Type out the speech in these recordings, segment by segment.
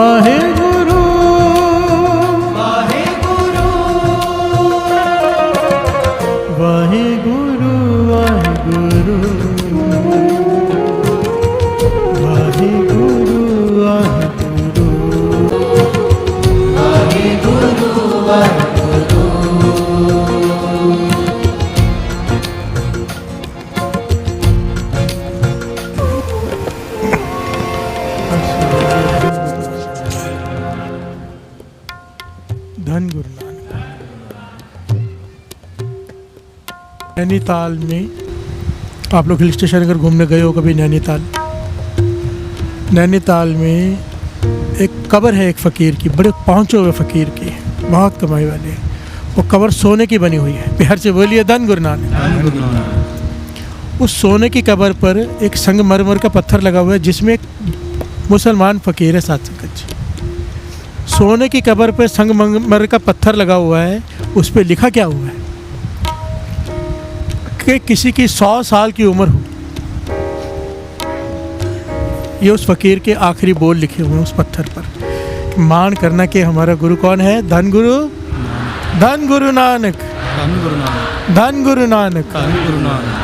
वाहे गुरु वाहे गुरु वाहे गुरु वाहे गुरु वाहे गुरु वाहे गुरु वाहे गुरु वाहे धन गुरु नानक। नैनीताल में आप लोग हिल स्टेशन अगर घूमने गए हो कभी नैनीताल में एक कब्र है एक फ़कीर की, बड़े पहुँचे हुए फ़कीर की, बहुत कमाई वाले। वो कब्र सोने की बनी हुई है। बिहार से बोलिए धन गुरु नानक। उस सोने की कब्र पर एक संगमरमर का पत्थर लगा हुआ है जिसमें एक मुसलमान फ़कीर है। साथ संगत जी, सोने की कब्र पर संगमरमर का पत्थर लगा हुआ है, उस पर लिखा क्या हुआ है कि किसी की 100 साल की उम्र हो। ये उस फकीर के आखिरी बोल लिखे हुए हैं उस पत्थर पर। मान करना कि हमारा गुरु कौन है? धन गुरु नानक। धन गुरु नानक। धन गुरु नानक।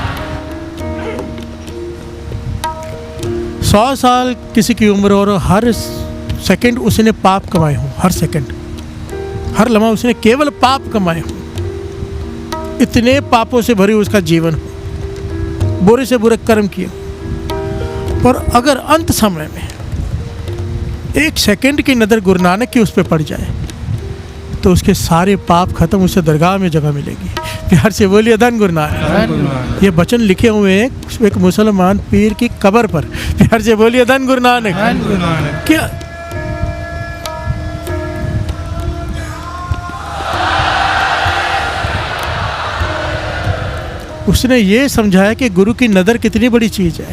100 साल किसी की उम्र और हर सेकंड उसने पाप कमाए हों, हर सेकंड हर लम्हा उसने केवल पाप कमाए हों, इतने पापों से भरी उसका जीवन हो, बुरे से बुरे कर्म किए। पर अगर अंत समय में 1 सेकंड की नज़र गुरु नानक की उस पर पड़ जाए तो उसके सारे पाप खत्म, उसे दरगाह में जगह मिलेगी। प्यार से बोलिए धन गुरु नानक। ये वचन लिखे हुए हैं एक मुसलमान पीर की कब्र पर। प्यार से बोलिए धन गुरु नानक। क्या उसने ये समझाया कि गुरु की नज़र कितनी बड़ी चीज़ है।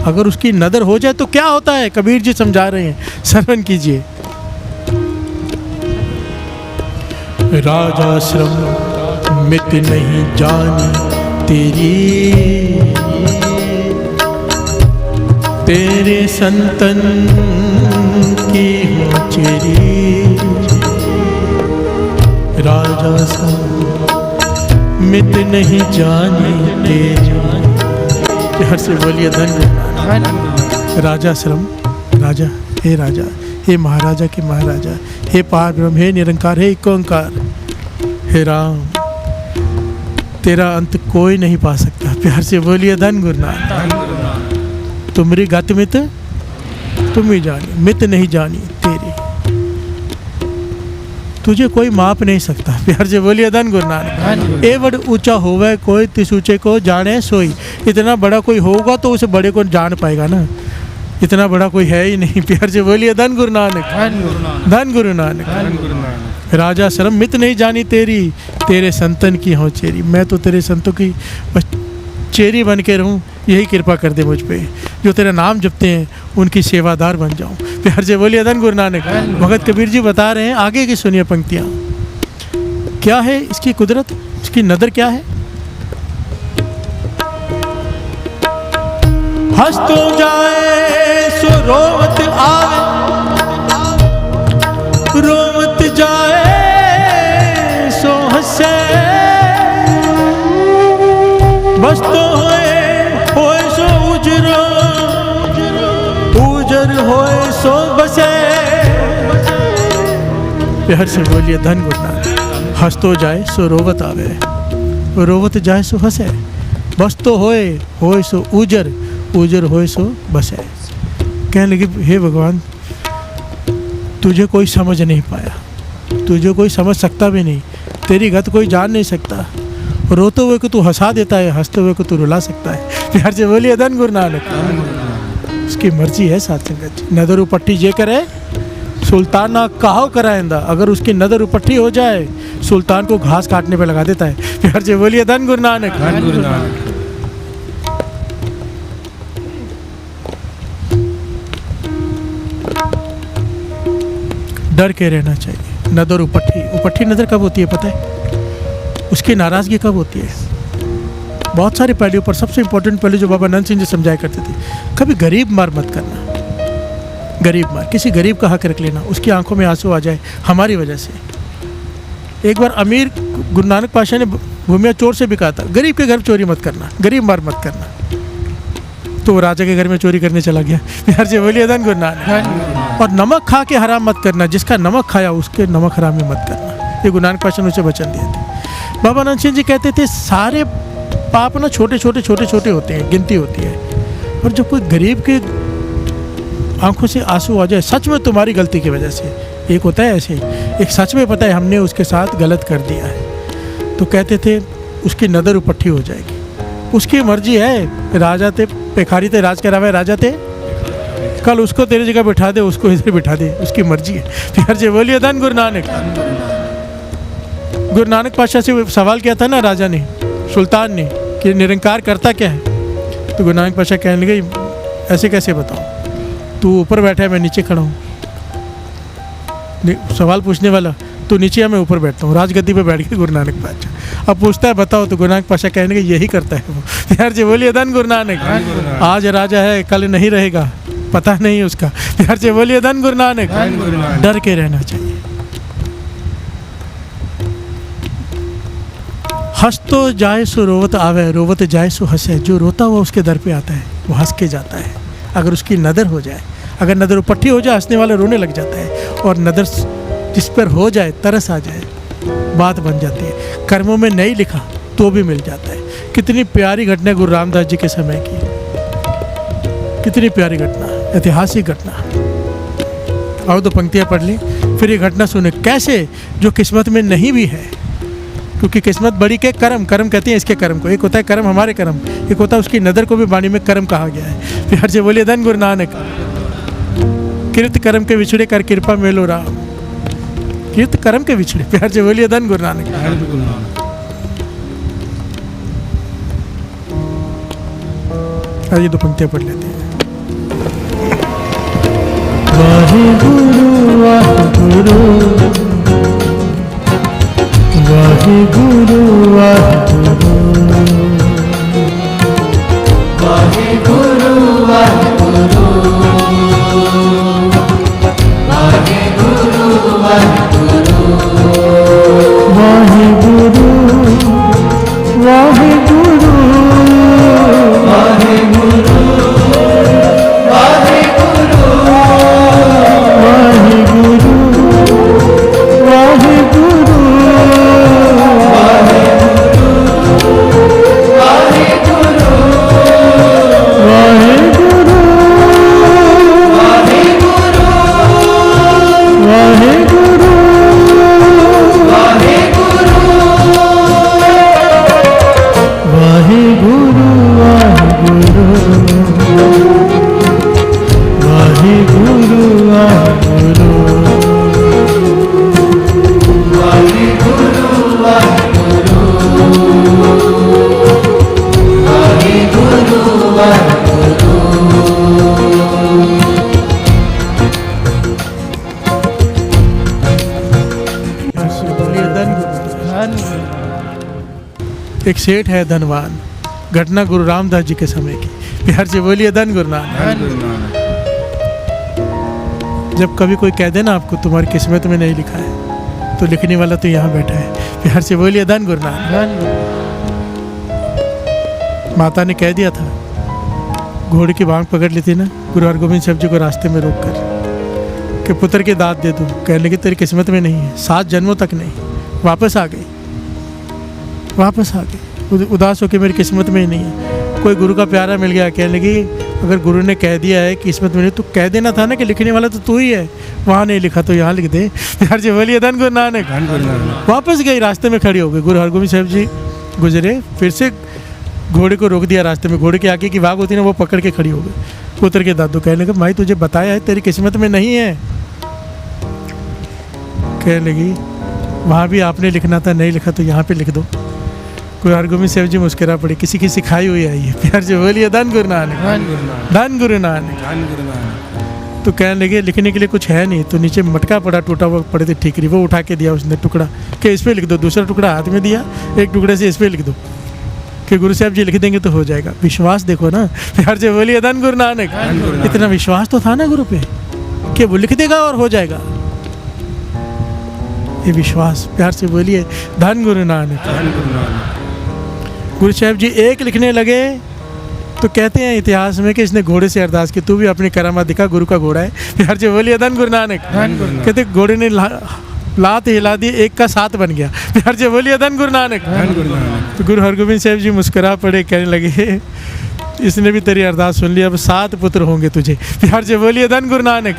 अगर उसकी नज़र हो जाए तो क्या होता है, कबीर जी समझा रहे हैं, श्रवण कीजिए। राजाश्रम मित नहीं जानी तेरी, तेरे संतन की हो चेरी। राजाश्रम मित नहीं जानी तेरी। हर से बोलिए धन। राजाश्रम, राजा, हे राजा, हे महाराजा के महाराजा, हे पार ब्रह्म, हे निरंकार, हे एक ओंकार, हे राम, तेरा अंत कोई नहीं पा सकता। प्यार से बोलिए धन गुरु नानक। तुमरी गत मित तुम ही जानी, मित नहीं जानी तेरी, तुझे कोई माप नहीं सकता। प्यार से बोलिए धन गुरु नानक। ए बड़ ऊंचा होवे कोई तिस ऊंचे को जाने सोई। इतना बड़ा कोई होगा तो उसे बड़े को जान पाएगा ना, इतना बड़ा कोई है ही नहीं। प्यार से बोलिए धन गुरु नानक। धन गुरु नानक। राजा शर्म मित नहीं जानी तेरी, तेरे संतन की हो चेरी। मैं तो तेरे संतों की बस चेरी बन के रहूं, यही कृपा कर दे मुझ पे। जो तेरा नाम जपते हैं उनकी सेवादार बन जाऊं। प्यार से बोलिए धन गुरु नानक। भगत कबीर जी बता रहे हैं, आगे की सुनिए पंक्तियां। क्या है इसकी कुदरत, इसकी नदर क्या है? हंस तो जाए सो रोवत आवे, रोवत जाए सो हंसे। बस तो होए सो उजरो, उजर होए सो बसे। प्यार से बोलिए धन गुरु नानक। हंस तो जाए सो रोवत आवे, रोवत जाए सो हंसे। बस तो होए सो उजर, उजर होए सो बसे। कहने लगे, हे भगवान, तुझे कोई समझ नहीं पाया, तुझे कोई समझ सकता भी नहीं, तेरी गत कोई जान नहीं सकता। रोते हुए को तू हंसा देता है, हंसते हुए को तू रुला सकता है। प्यार से बोलिए धन गुरु नानक। उसकी मर्जी है साथ संगत। नदर उपट्ठी जे करे सुल्तान ना कहो कराइंदा। अगर उसकी नदर उपट्ठी हो जाए सुल्तान को घास काटने पे लगा देता है। प्यार से बोलिए धन गुरु नानक। डर के रहना चाहिए। नदर उपट्ठी, उपट्ठी नजर कब होती है पता है? उसकी नाराज़गी कब होती है? बहुत सारे पहलुओं पर सबसे इंपॉर्टेंट पहलू जो बाबा नंद सिंह जी समझाया करते थे, कभी गरीब मार मत करना। गरीब मार, किसी गरीब का हक रख लेना, उसकी आंखों में आंसू आ जाए हमारी वजह से। एक बार अमीर गुरु नानक पातशाह ने भूमिया चोर से बिका था, गरीब के घर चोरी मत करना, गरीब मार मत करना। तो वो राजा के घर में चोरी करने चला गया। प्यार से बोलिए धन गुरु नानक। और नमक खा के हराम मत करना, जिसका नमक खाया उसके नमक हराम में मत करना। ये गुरु नानक पातशाह ने उसे वचन दिए थे। बाबा नंद सिंह जी कहते थे सारे पाप ना छोटे छोटे छोटे छोटे होते हैं, गिनती होती है, और जब कोई गरीब के आंखों से आंसू आ जाए सच में तुम्हारी गलती की वजह से, एक होता है ऐसे, एक सच में पता है हमने उसके साथ गलत कर दिया है, तो कहते थे उसकी नज़र उपट्ठी हो जाएगी। उसकी मर्जी है, राजा थे पेखारी थे, राज करावे राजा थे, कल उसको तेरी जगह बिठा दे, उसको इधर बिठा दे, उसकी मर्जी है। प्यार से बोलिए धन गुरु नानक। गुरु नानक पातशाह से सवाल किया था ना राजा ने, सुल्तान ने, कि निरंकार करता क्या है? तो गुरु नानक पातशाह कहने लगे ऐसे कैसे बताऊँ, तू ऊपर बैठा है मैं नीचे खड़ा हूँ। सवाल पूछने वाला तू नीचे है मैं ऊपर बैठता हूँ, राजगद्दी पे बैठ गए गुरु नानक पातशाह। अब पूछता है बताओ, तो गुरु नानक पातशाह कहने लगे यही करता है वो। प्यार से बोलिए धन गुरु नानक। आज राजा है कल नहीं रहेगा, पता नहीं उसका। प्यार से बोलिए धन गुरु नानक। डर के रहना चाहिए। हंस तो जाए सो रोवत आवे, रोवत जाए सो हंसे। जो रोता हुआ उसके दर पे आता है वो हंस के जाता है। अगर उसकी नज़र हो जाए, अगर नज़र उपट्ठी हो जाए, हंसने वाला रोने लग जाता है, और नज़र जिस पर हो जाए, तरस आ जाए, बात बन जाती है। कर्मों में नहीं लिखा तो भी मिल जाता है। कितनी प्यारी घटना गुरु रामदास जी के समय की, कितनी प्यारी घटना, ऐतिहासिक घटना। आओ तो पंक्तियाँ पढ़ ली, फिर ये घटना सुने कैसे जो किस्मत में नहीं भी है, क्योंकि किस्मत बड़ी के कर्म, कर्म कहते हैं इसके कर्म को। एक होता है कर्म हमारे कर्म, एक होता है उसकी नज़र को भी वाणी में कर्म कहा गया है। प्यार से बोलिए धन गुरु नानक। कृत कर्म के विछड़े कर कृपा मेलो राम, कृत कर्म के विछड़े। प्यार से बोलिए धन गुरु नानक। ये दो पंक्तियाँ पढ़ लेते हैं। वाहिगुरु वाहिगुरु वाहिगुरु वाहिगुरु वाहिगुरु वाहिगुरु वाहिगुरु वाहिगुरु वाहिगुरु वाहिगुरु एक सेठ है धनवान, घटना गुरु रामदास जी के समय की। प्यार से बोलिए धन गुरु नानक। जब कभी कोई कह दे ना आपको तुम्हारी किस्मत में नहीं लिखा है, तो लिखने वाला तो यहाँ बैठा है। प्यार से बोलिए धन गुरु नानक। माता ने कह दिया था, घोड़े की बांग पकड़ ली थी ना गुरु हरगोबिंद साहब जी को रास्ते में रोक कर, कि पुत्र की दाद दे दो। कहने लगी तेरी किस्मत में नहीं है, 7 जन्मों तक नहीं। वापस आ गई, वापस आ गई, उदास होकर मेरी किस्मत में ही नहीं है। कोई गुरु का प्यारा मिल गया, कहने लगी अगर गुरु ने कह दिया है किस्मत में नहीं, तो कह देना था ना कि लिखने वाला तो तू ही है, वहाँ नहीं लिखा तो यहाँ लिख दे। प्यार से बोलिए धन गुरु नानक। वापस गई, रास्ते में खड़ी हो गई। गुरु हरगोबिंद साहब जी गुजरे, फिर से घोड़े को रोक दिया रास्ते में। घोड़े के आगे की वाग होती ना, वो पकड़ के खड़ी हो गई। पुत्र के दादू कहने लगे भाई तुझे बताया है तेरी किस्मत में नहीं है। कहने लगी वहाँ भी आपने लिखना था, नहीं लिखा तो यहाँ पे लिख दो। गुरु हरगोबिंद साहब जी मुस्कुरा पड़े, किसी की सिखाई हुई आई है। प्यार से बोलिए धन गुरु नानक। धन गुरु नानक। तो कहने लगे लिखने के लिए कुछ है नहीं, तो नीचे मटका पड़ा, टूटा हुआ पड़े थे ठीकरी, वो उठा के दिया उसने टुकड़ा, कि इस पर लिख दो। दूसरा टुकड़ा हाथ में दिया, एक टुकड़े से इस पर लिख दो, कि गुरु साहब जी लिख देंगे तो हो जाएगा। विश्वास देखो ना। प्यार से बोलिए धन गुरु नानक। इतना विश्वास तो था ना गुरु पे। कि वो लिख देगा और हो जाएगा। ये विश्वास, प्यार से बोलिए धन गुरु नानक। गुरु साहब जी एक लिखने लगे तो कहते हैं इतिहास में कि इसने घोड़े से अरदास की, तू भी अपनी करामात दिखा, गुरु का घोड़ा है। प्यार से बोलिए धन गुरु नानक। कहते घोड़े ने लात हिला दी, एक का 7 बन गया। प्यार से बोलिए धन गुरु नानक। तो गुरु हरगोबिंद साहब जी मुस्कुरा पड़े, कहने लगे इसने भी तेरी अरदास सुन ली, अब 7 पुत्र होंगे तुझे। प्यार से बोलिए धन गुरु नानक।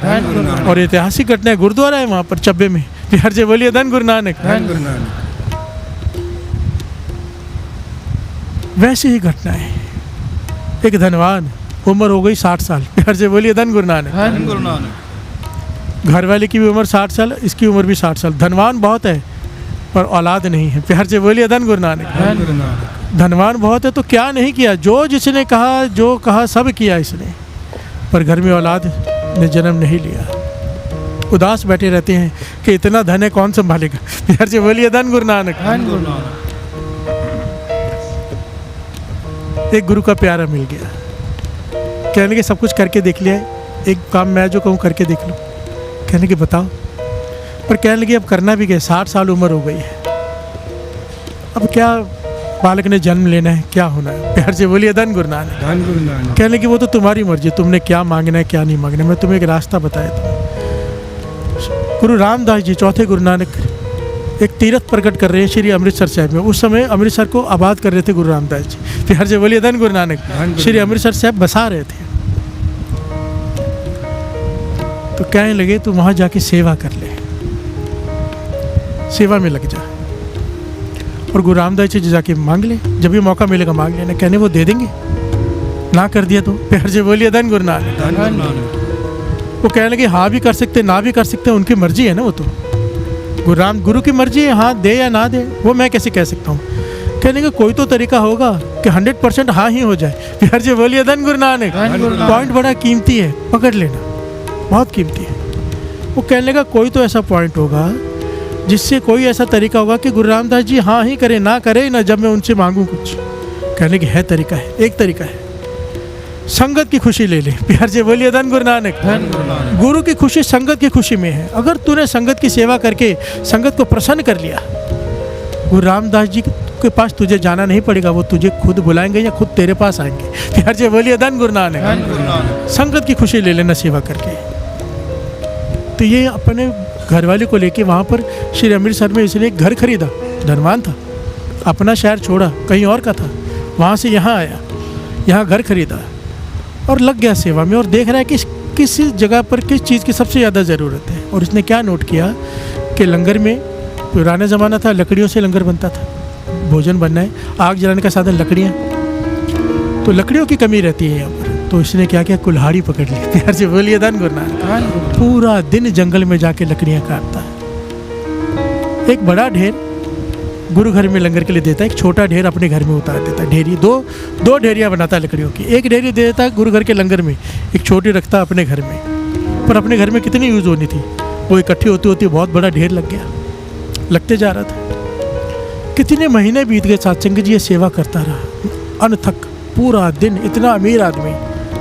और ऐतिहासिक घटना है, गुरुद्वारा है वहाँ पर चब्बे में। प्यार से बोलिए धन गुरु नानक। वैसे ही घटना है, एक धनवान, उम्र हो गई 60 साल। प्यार से बोलिए धन गुरु नानक। घर वाले की भी उम्र 60 साल, इसकी उम्र भी 60 साल। धनवान बहुत है पर औलाद नहीं है। प्यार से बोलिए धन गुरु नानक। धनवान बहुत है तो क्या नहीं किया, जो जिसने कहा, जो कहा सब किया इसने, पर घर में औलाद ने जन्म नहीं लिया। उदास बैठे रहते हैं कि इतना धन है कौन संभालेगा। प्यार से बोलिए धन गुरु नानक। एक गुरु का प्यारा मिल गया, कहने के सब कुछ करके देख लिया, एक काम मैं जो कहूँ करके देख लो। कहने के बताओ, पर कहने लगे अब करना भी क्या, 60 साल उम्र हो गई है, अब क्या बालक ने जन्म लेना है, क्या होना है। प्यार से बोलिए धन गुरु नानक। कहने लगे वो तो तुम्हारी मर्जी, तुमने क्या मांगना है क्या नहीं मांगना है, मैं तुम्हें एक रास्ता बताया था। गुरु रामदास जी चौथे गुरु नानक एक तीर्थ प्रकट कर रहे हैं श्री अमृतसर साहब में। उस समय अमृतसर को आबाद कर रहे थे गुरु रामदास जी। प्यार से बोलिए धन गुरु नानक। श्री अमृतसर साहब बसा रहे थे, तो कहने लगे तू वहाँ जाके सेवा कर ले, सेवा में लग जा, और गुरु रामदास जी जाके मांग ले, जब भी मौका मिलेगा मांग लेना। कहने वो दे देंगे, ना कर दिया तो। प्यार से बोलिए धन गुरु नानक। वो कहने लगे हाँ भी कर सकते ना भी कर सकते, उनकी मर्जी है ना, वो तो गुरु की मर्जी है, हाँ दे या ना दे, वो मैं कैसे कह सकता हूँ। कहने का कोई तो तरीका होगा कि 100% हाँ ही हो जाए। प्यार से बोलिए धन गुरु नानक। पॉइंट बड़ा कीमती है, पकड़ लेना, बहुत कीमती है। वो कहने लगा कोई तो ऐसा पॉइंट होगा जिससे, कोई ऐसा तरीका होगा कि गुरु रामदास जी हाँ ही करे, ना करे ना, जब मैं उनसे मांगूँ कुछ। कहने की है तरीका है, एक तरीका है, संगत की खुशी ले ले। प्यार से बोलिए धन गुरु नानक। गुरु की खुशी संगत की खुशी में है। अगर तूने संगत की सेवा करके संगत को प्रसन्न कर लिया, गुरु रामदास जी के पास तुझे जाना नहीं पड़ेगा, वो तुझे खुद बुलाएंगे या खुद तेरे पास आएंगे। प्यार से बोलिए धन गुरु नानक। संगत की खुशी ले लेना सेवा करके। तो ये अपने घरवाले को लेके वहाँ पर श्री अमृतसर में इसने एक घर खरीदा, धनवान था, अपना शहर छोड़ा, कहीं और का था, वहाँ से यहाँ आया, यहाँ घर खरीदा और लग गया सेवा में, और देख रहा है कि किस जगह पर किस चीज़ की सबसे ज़्यादा ज़रूरत है। और इसने क्या नोट किया कि लंगर में, पुराना ज़माना था, लकड़ियों से लंगर बनता था, भोजन बनना है, आग जलाने का साधन लकड़ियाँ, तो लकड़ियों की कमी रहती है यहाँ पर। तो इसने क्या किया, कुल्हाड़ी पकड़ ली। प्यार से बोलिए धन गुरु नानक। पूरा दिन जंगल में जाके लकड़ियाँ काटता है। एक बड़ा ढेर गुरु घर में लंगर के लिए देता है, एक छोटा ढेर अपने घर में उतार देता है। ढेरी दो ढेरियाँ बनाता है लकड़ियों की, एक ढेरी दे देता है गुरु घर के लंगर में, एक छोटी रखता है अपने घर में। पर अपने घर में कितनी यूज़ होनी थी, वो इकट्ठी होती होती बहुत बड़ा ढेर लग गया, लगते जा रहा था। कितने महीने बीत गए, सत्संग जी ये सेवा करता रहा अनथक पूरा दिन। इतना अमीर आदमी,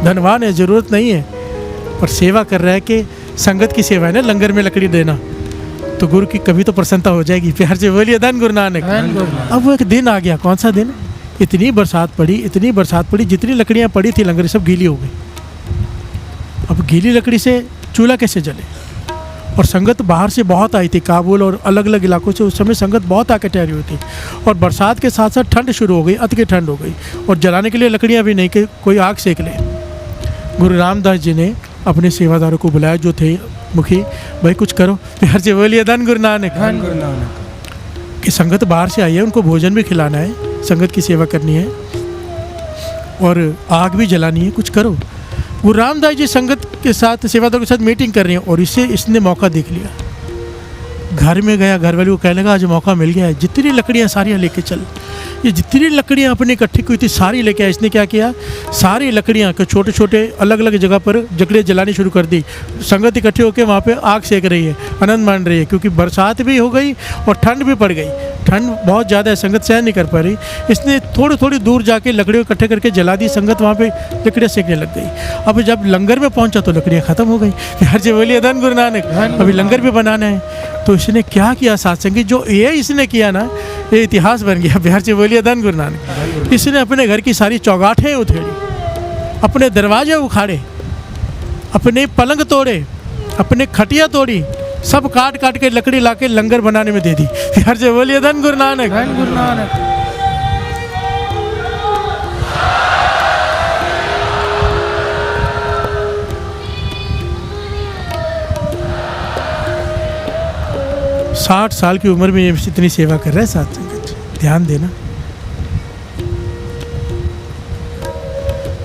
धनवान है, ज़रूरत नहीं है, पर सेवा कर रहा है कि संगत की सेवा है ना, लंगर में लकड़ी देना, तो गुरु की कभी तो प्रसन्नता हो जाएगी। प्यार से बोलिए धन गुरु नानक। अब वो एक दिन आ गया, कौन सा दिन, इतनी बरसात पड़ी, जितनी लकड़ियाँ पड़ी थी लंगर सब गीली हो गई। अब गीली लकड़ी से चूल्हा कैसे जले, और संगत बाहर से बहुत आई थी, काबुल और अलग अलग इलाकों से उस समय संगत बहुत आके ठहरी हुई थी, और बरसात के साथ साथ ठंड शुरू हो गई, अति की ठंड हो गई, और जलाने के लिए लकड़ियाँ भी नहीं कि कोई आग सेक ले। गुरु रामदास जी ने अपने सेवादारों को बुलाया जो थे मुखी, भाई कुछ करो। प्यार से बोलिए धन गुरु नानक। कि संगत बाहर से आई है, उनको भोजन भी खिलाना है, संगत की सेवा करनी है और आग भी जलानी है, कुछ करो। गुरु रामदास जी संगत के साथ, सेवादारों के साथ मीटिंग कर रहे हैं, और इसने मौका देख लिया। घर में गया, घर वाले को कहने लगा आज मौका मिल गया है, जितनी लकड़ियाँ सारियाँ लेके चल। ये जितनी लकड़ियाँ अपने इकट्ठी की थी सारी लेके आया। इसने क्या किया, सारी लकड़ियाँ के छोटे छोटे अलग अलग जगह पर लकड़ियाँ जलानी शुरू कर दी। संगत इकट्ठी होकर वहाँ पे आग सेक रही है, आनंद मान रही है, क्योंकि बरसात भी हो गई और ठंड भी पड़ गई। ठंड बहुत ज़्यादा है, संगत सहन नहीं कर पा रही। इसने थोड़ी थोड़ी दूर जाके लकड़ियों इकट्ठे करके जला दी। संगत वहाँ पे लकड़ियाँ सेकने लग गई। अब जब लंगर में पहुँचा तो लकड़ियाँ ख़त्म हो गई। हर जी बोलिए धन गुरु नानक। अभी लंगर भी बनाना है। तो इसने क्या किया सत्संगी, जो ये इसने किया ना, ये इतिहास बन गया। बिहार से बोलिए धन गुरु नानक। इसने अपने घर की सारी चौगाठें उधेड़ी, अपने दरवाजे उखाड़े, अपने पलंग तोड़े, अपने खटिया तोड़ी, सब काट काट के लकड़ी लाके लंगर बनाने में दे दी। बिहार से बोलिए धन गुरु नानक। धन गुरु नानक। साठ साल की उम्र में ये इतनी सेवा कर रहे हैं साथ संगत, ध्यान देना।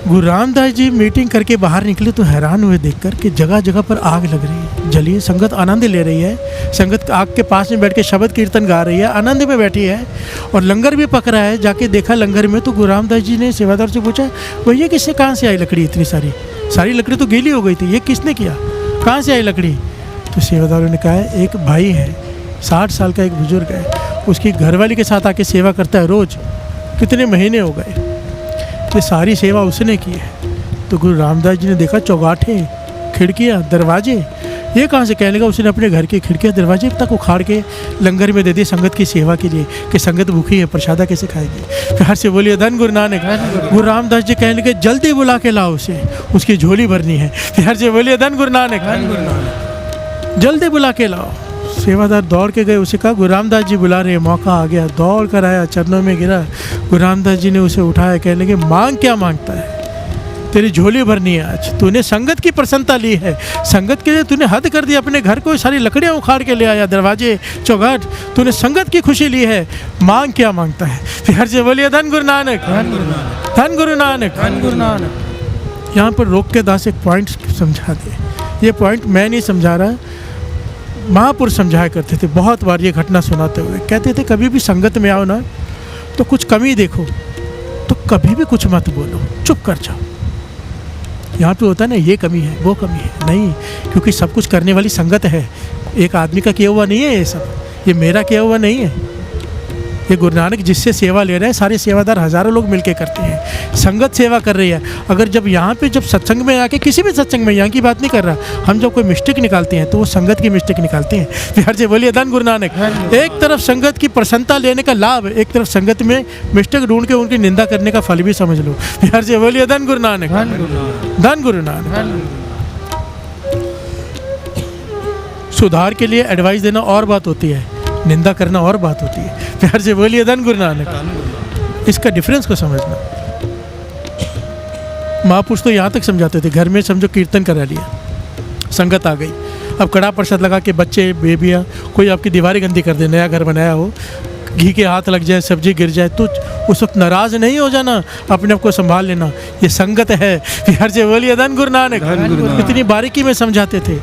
गुरु रामदास जी मीटिंग करके बाहर निकले तो हैरान हुए देखकर कि जगह जगह पर आग लग रही है, जली। संगत आनंद ले रही है। संगत आग के पास में बैठ के शब्द कीर्तन गा रही है, आनंद में बैठी है, और लंगर भी पक रहा है। जाके देखा लंगर में तो गुरु रामदास जी ने सेवादार से पूछा, भैया किससे कहाँ से आई लकड़ी इतनी सारी? सारी लकड़ी तो गीली हो गई थी, ये किसने किया, कहाँ से आई लकड़ी? तो सेवादारों ने कहा एक भाई है, 60 साल का एक बुजुर्ग है, उसकी घरवाली के साथ आके सेवा करता है रोज़, कितने महीने हो गए, ये सारी सेवा उसने की है। तो गुरु रामदास जी ने देखा चौगाठे, खिड़कियाँ, दरवाजे, ये कहाँ से? कहने लगा उसने अपने घर की खिड़कियाँ दरवाजे तक उखाड़ के लंगर में दे दी संगत की सेवा के लिए, कि संगत भूखी है, प्रसादा कैसे खाएगी। प्यार से बोलिए धन गुरु नानक। गुरु रामदास जी कहने लगे जल्दी बुला के लाओ उसे, उसकी झोली भरनी है। प्यार से बोलिए धन गुरु नानक। जल्दी बुला के लाओ। सेवादार दौड़ के गए, उसे कहा गुरु रामदास जी बुला रहे, मौका आ गया। दौड़ कर आया, चरणों में गिरा। गुरु रामदास जी ने उसे उठाया, कहने लगे मांग क्या मांगता है, तेरी झोली भरनी है आज। तूने संगत की प्रसन्नता ली है, संगत के लिए तूने हद कर दी, अपने घर को सारी लकड़ियाँ उखाड़ के ले आया, दरवाजे चौगाठ, तूने संगत की खुशी ली है। मांग क्या मांगता है? फिर से बोलिए धन गुरु नानक। धन गुरु नानक। धन गुरु नानक। यहाँ पर रोक के दास एक पॉइंट समझा दे। ये पॉइंट मैं नहीं समझा रहा, महापुरुष समझाया करते थे। बहुत बार ये घटना सुनाते हुए कहते थे कभी भी संगत में आओ ना तो कुछ कमी देखो तो कभी भी कुछ मत बोलो, चुप कर जाओ। यहाँ पे होता है ना ये कमी है वो कमी है, नहीं, क्योंकि सब कुछ करने वाली संगत है। एक आदमी का किया हुआ नहीं है ये सब, ये मेरा किया हुआ नहीं है। ये गुरु नानक जिससे सेवा ले रहे हैं, सारे सेवादार हज़ारों लोग मिलके करते हैं, संगत सेवा कर रही है। अगर जब यहाँ पे जब सत्संग में आके, किसी भी सत्संग में, यहाँ की बात नहीं कर रहा, हम जब कोई मिस्टेक निकालते हैं तो वो संगत की मिस्टेक निकालते हैं। प्यार से बोलिए धन गुरु नानक। एक तरफ संगत की प्रसन्नता लेने का लाभ, एक तरफ संगत में मिस्टेक ढूंढ के उनकी निंदा करने का फल भी समझ लो। प्यार से बोलिए धन गुरु नानक। धन गुरु नानक। सुधार के लिए एडवाइस देना और बात होती है, निंदा करना और बात होती है। प्यार से बोलिए धन गुरु नानक। इसका डिफरेंस को समझना। महापुरुष तो यहाँ तक समझाते थे, घर में समझो कीर्तन करा लिया, संगत आ गई, अब कड़ा प्रसाद लगा के बच्चे बेबियाँ कोई आपकी दीवारें गंदी कर दे, नया घर बनाया हो, घी के हाथ लग जाए, सब्जी गिर जाए, तो उस वक्त नाराज़ नहीं हो जाना, अपने आप को संभाल लेना, ये संगत है। प्यार से बोलिए धन गुरु नानक। इतनी बारीकी में समझाते थे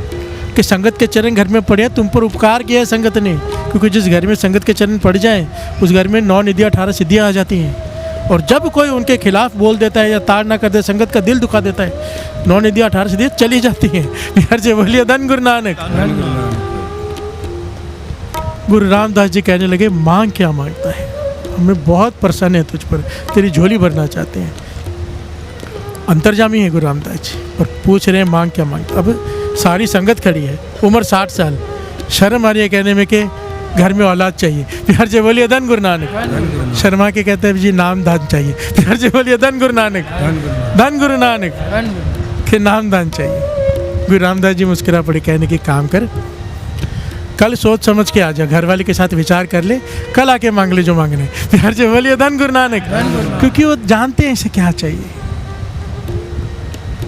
कि संगत के चरण घर में पड़े, तुम पर उपकार किया है संगत ने, क्योंकि जिस घर में संगत के चरण पड़ जाएं उस घर में 9 निधियाँ 18 सिद्धियाँ आ जाती हैं। और जब कोई उनके खिलाफ बोल देता है या ताड़ ना कर दे, संगत का दिल दुखा देता है, 9 निधियाँ 18 सिद्धियाँ चली जाती हैं। बिहार से बोलिए धन गुरु नानक। गुरु रामदास जी कहने लगे मांग क्या मांगता है, हमें बहुत प्रसन्न है तुझ पर, तेरी झोली भरना चाहते हैं। अंतर्जामी है गुरु रामदास जी, पर पूछ रहे हैं मांग क्या मांगता। अब सारी संगत खड़ी है, उम्र 60 साल, शर्म आ रही है कहने में कि घर में औलाद चाहिए। प्यार से बोलिए धन गुरु नानक। शर्मा के कहते हैं जी नाम दान चाहिए। प्यार से बोलिए धन गुरु नानक। धन गुरु नानक के नाम दान चाहिए। गुरु रामदास जी मुस्कुरा पड़े, कहने की काम कर, कल सोच समझ के आ जा, घर वाले के साथ विचार कर ले, कल आके मांग ले जो मांगने। प्यार से बोलिए धन गुरु नानक। क्योंकि वो जानते हैं इसे क्या चाहिए।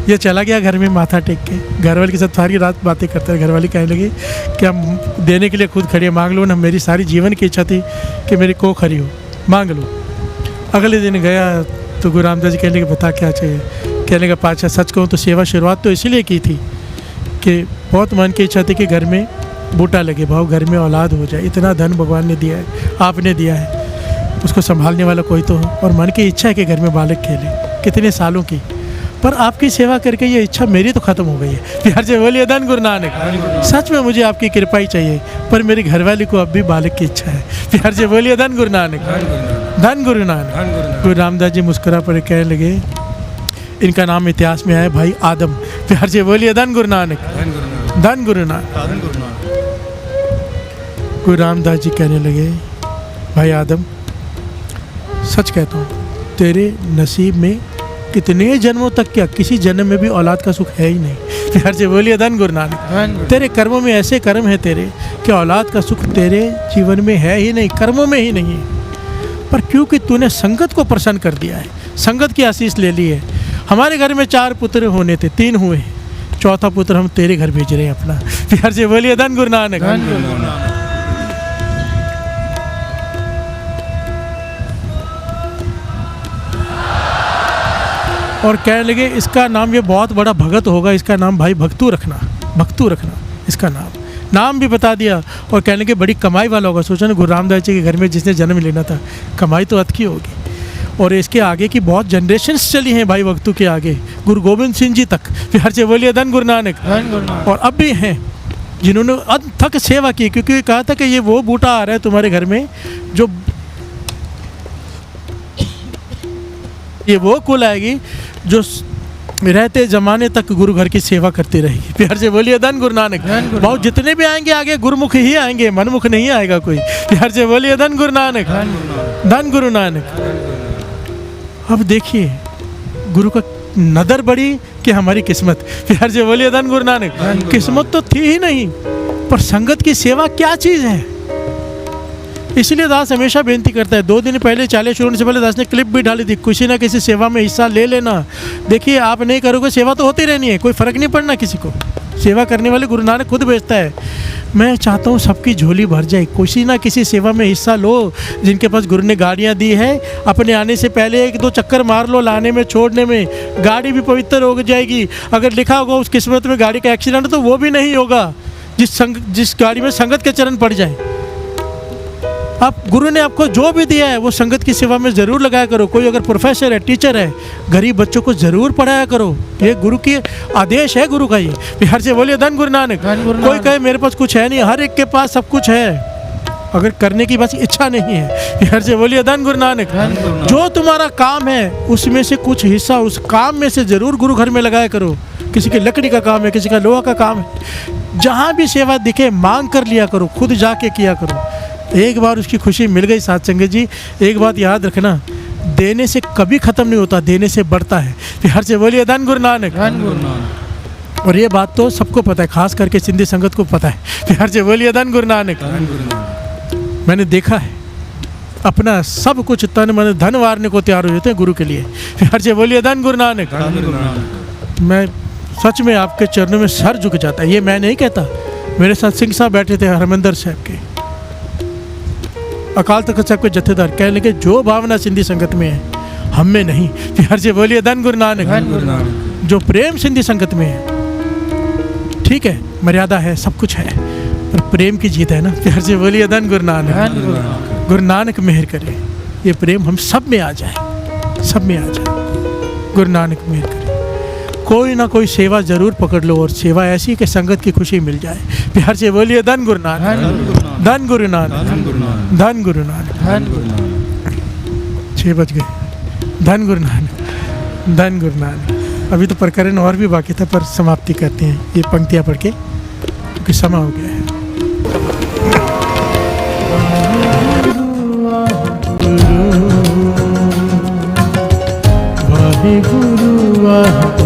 ये चला गया घर में माथा टेक के, घर वाले के साथ सारी रात बातें करता है। घर वाली कहने लगी कि हम देने के लिए खुद खड़ी है, मांग लो ना, मेरी सारी जीवन की इच्छा थी कि मेरी को खरी हो, मांग लो। अगले दिन गया तो गुरु रामदास जी कहने लगे बता क्या चाहिए। कहने का पाछा सच कहूँ तो सेवा शुरुआत तो इसीलिए की थी कि बहुत मन की इच्छा थी कि घर में बूटा लगे भाव, घर में औलाद हो जाए। इतना धन भगवान ने दिया है, आपने दिया है, उसको संभालने वाला कोई तो हो। और मन की इच्छा है कि घर में बालक खेले, कितने सालों की, पर आपकी सेवा करके ये इच्छा मेरी तो ख़त्म हो गई है। प्यार से बोलिए धन गुरु नानक। सच में मुझे आपकी कृपा ही चाहिए, पर मेरी घरवाली को अब भी बालक की इच्छा है। प्यार से बोलिए धन गुरु नानक, धन गुरु नानक। गुरु रामदास जी मुस्कुरा पड़े कहने लगे, इनका नाम इतिहास में आया भाई आदम। प्यार से बोलिए धन गुरु नानक, धन गुरु नानक। गुरु रामदास जी कहने लगे, भाई आदम सच कहता हूँ, तेरे नसीब में कितने जन्मों तक क्या किसी जन्म में भी औलाद का सुख है ही नहीं। प्यार से बोलिए धन गुरु नानक। तेरे कर्मों में ऐसे कर्म है तेरे कि औलाद का सुख तेरे जीवन में है ही नहीं, कर्मों में ही नहीं है। पर क्योंकि तूने संगत को प्रसन्न कर दिया है, संगत की आशीष ले ली है। हमारे घर में 4 पुत्र होने थे, 3 हुए, चौथा पुत्र हम तेरे घर भेज रहे हैं अपना। प्यार से बोलिए धन गुरु नानक। और कहने लगे, इसका नाम, ये बहुत बड़ा भगत होगा, इसका नाम भाई भक्तू रखना, भक्तू रखना इसका नाम भी बता दिया। और कहने लगे बड़ी कमाई वाला होगा। सोचा ना, गुरु रामदास जी के घर में जिसने जन्म लेना था, कमाई तो अच्छी होगी। और इसके आगे की बहुत जनरेशन्स चली हैं भाई भक्तू के आगे, गुरु गोविंद सिंह जी तक। प्यार से बोलिए धन गुरु नानक। और अब भी हैं जिन्होंने अथक सेवा की, क्योंकि कहा था कि ये वो बूटा आ रहा है तुम्हारे घर में, जो ये वो कुल आएगी जो रहते ज़माने तक गुरु घर की सेवा करती रहेगी। प्यार से बोलिए धन गुरु नानक। बहुत जितने भी आएंगे आगे गुरुमुख ही आएंगे, मनमुख नहीं आएगा कोई। प्यार से बोलिए धन गुरु नानक, धन गुरु नानक। अब देखिए गुरु का नदर बड़ी कि हमारी किस्मत। प्यार से बोलिए धन गुरु नानक। किस्मत तो थी ही नहीं, पर संगत की सेवा क्या चीज़ है। इसलिए दास हमेशा बेनती करता है। 2 दिन पहले चालीसा शुरू होने से पहले दास ने क्लिप भी डाली थी, किसी ना किसी सेवा में हिस्सा ले लेना। देखिए आप नहीं करोगे, सेवा तो होती रहनी है, कोई फ़र्क नहीं पड़ना किसी को। सेवा करने वाले गुरु नानक खुद भेजता है। मैं चाहता हूँ सबकी झोली भर जाए, किसी ना किसी सेवा में हिस्सा लो। जिनके पास गुरु ने गाड़ियाँ दी है, अपने आने से पहले 1-2 चक्कर मार लो, लाने में छोड़ने में, गाड़ी भी पवित्र हो जाएगी। अगर लिखा होगा उस किस्मत में गाड़ी का एक्सीडेंट, तो वो भी नहीं होगा जिस गाड़ी में संगत के चरण पड़ जाए। आप गुरु ने आपको जो भी दिया है वो संगत की सेवा में ज़रूर लगाया करो। कोई अगर प्रोफेसर है, टीचर है, गरीब बच्चों को ज़रूर पढ़ाया करो। ये गुरु की आदेश है, गुरु का ये। प्यार से बोलिए धन गुरु नानक। कोई कहे मेरे पास कुछ है नहीं, हर एक के पास सब कुछ है, अगर करने की बस इच्छा नहीं है। प्यार से बोलिए धन गुरु नानक। जो तुम्हारा काम है उसमें से कुछ हिस्सा उस काम में से ज़रूर गुरु घर में लगाया करो। किसी की लकड़ी का काम है, किसी का लोहा का काम है, जहाँ भी सेवा दिखे मांग कर लिया करो, खुद जाके किया करो। एक बार उसकी खुशी मिल गई साथ संगत जी, एक बात याद रखना, देने से कभी ख़त्म नहीं होता, देने से बढ़ता है। प्यार से बोलिए धन गुरु नानक। और ये बात तो सबको पता है, खास करके सिंधी संगत को पता है। प्यार से बोलिए धन गुरु नानक। मैंने देखा है, अपना सब कुछ तन मन धन वारने को तैयार हो जाते हैं गुरु के लिए। प्यार से बोलिए धन गुरु नानक। मैं सच में आपके चरणों में सर झुक जाता है। ये मैं नहीं कहता, मेरे साथ सिंह साहब बैठे थे हरमंदर साहब के, अकाल तख्त साहब के जत्थेदार, कहने लगे जो भावना सिंधी संगत में है हम में नहीं। प्यार से बोलिए धन गुरु नानक। जो प्रेम सिंधी संगत में है, ठीक है मर्यादा है, सब कुछ है, पर प्रेम की जीत है ना। प्यार से बोलिए धन गुरु नानक। गुरु नानक मेहर करे, ये प्रेम हम सब में आ जाए, सब में आ जाए। गुरु नानक मेहर करे। कोई ना कोई सेवा ज़रूर पकड़ लो, और सेवा ऐसी कि संगत की खुशी मिल जाए। प्यार से बोलिए धन गुरु नानक, धन गुरु नानक, धन गुरु नानक। 6 बज गए। धन गुरु नानक, धन गुरु नानक। अभी तो प्रकरण और भी बाकी था, पर समाप्ति करते हैं ये पंक्तियाँ पढ़ के, क्योंकि समय हो गया है। वाहे गुरु वाहे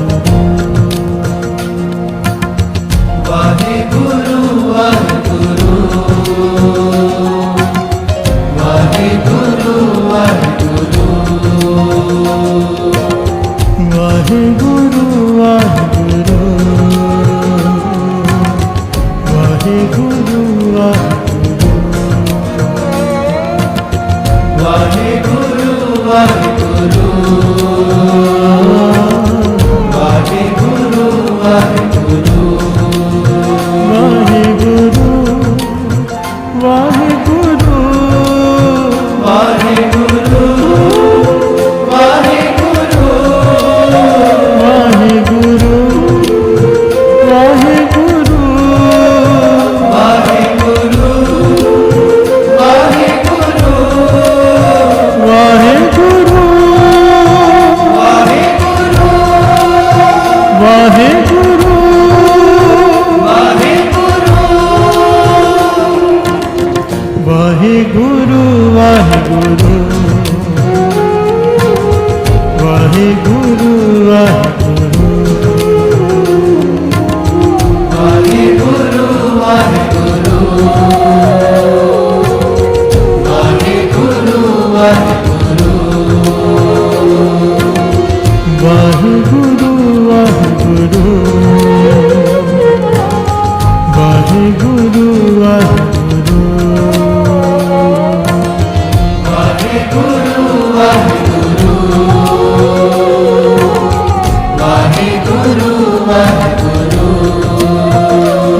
वाहिगुरु वाहिगुरु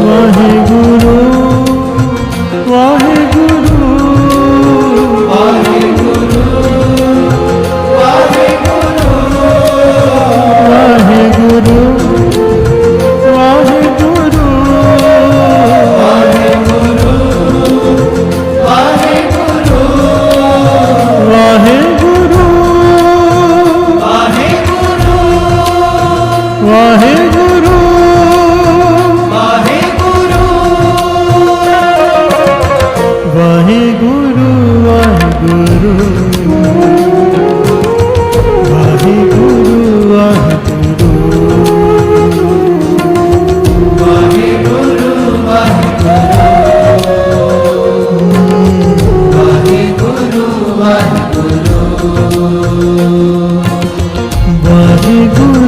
वाहिगुरु वाहिगुरु वाहिगुरु वाहिगुरु वाहिगुरु वाहिगुरु वाहिगुरु वाहिगुरु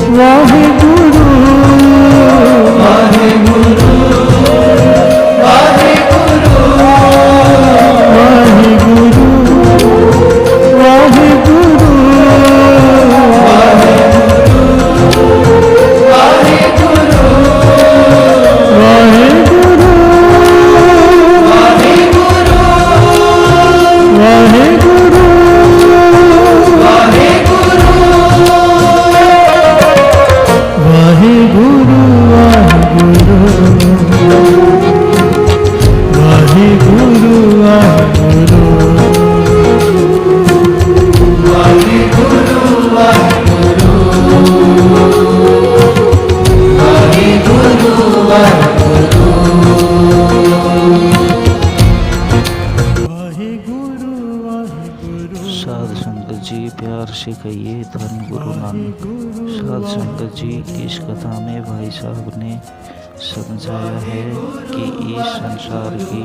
वाहिगुरु वाहिगुरु वाहिगुरु वाहिगुरु वाहिगुरु साध संगत जी प्यार से कहिए धन गुरु नानक। साध संगत जी इस कथा में भाई साहब ने समझाया है कि इस संसार की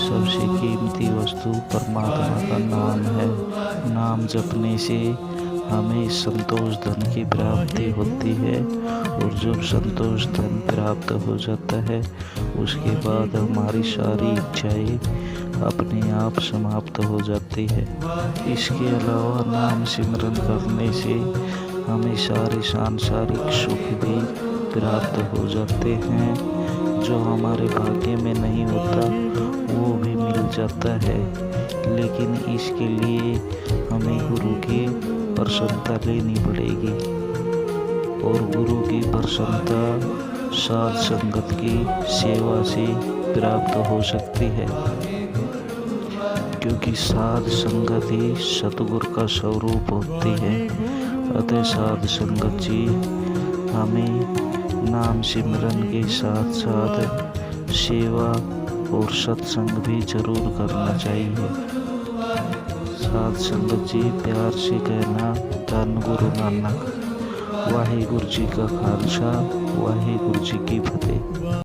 सबसे कीमती वस्तु परमात्मा का नाम है। नाम जपने से हमें संतोष धन की प्राप्ति होती है और जब संतोष धन प्राप्त हो जाता है उसके बाद हमारी सारी इच्छाएं अपने आप समाप्त हो जाती है। इसके अलावा नाम सिमरन करने से हमें सारे सांसारिक सुख भी प्राप्त हो जाते हैं। जो हमारे भाग्य में नहीं होता वो भी मिल जाता है, लेकिन इसके लिए हमें गुरु की प्रसन्नता लेनी पड़ेगी और गुरु की प्रसन्नता साध संगत की सेवा से प्राप्त हो सकती है, क्योंकि साध संगत ही सतगुरु का स्वरूप होती है। अतः साध संगत जी हमें नाम सिमरन के साथ साथ सेवा और सत्संग भी जरूर करना चाहिए। साध संगत जी प्यार से कहना धन गुरु नानक। वाहिगुरु जी का खालसा, वाहिगुरु जी की फतेह।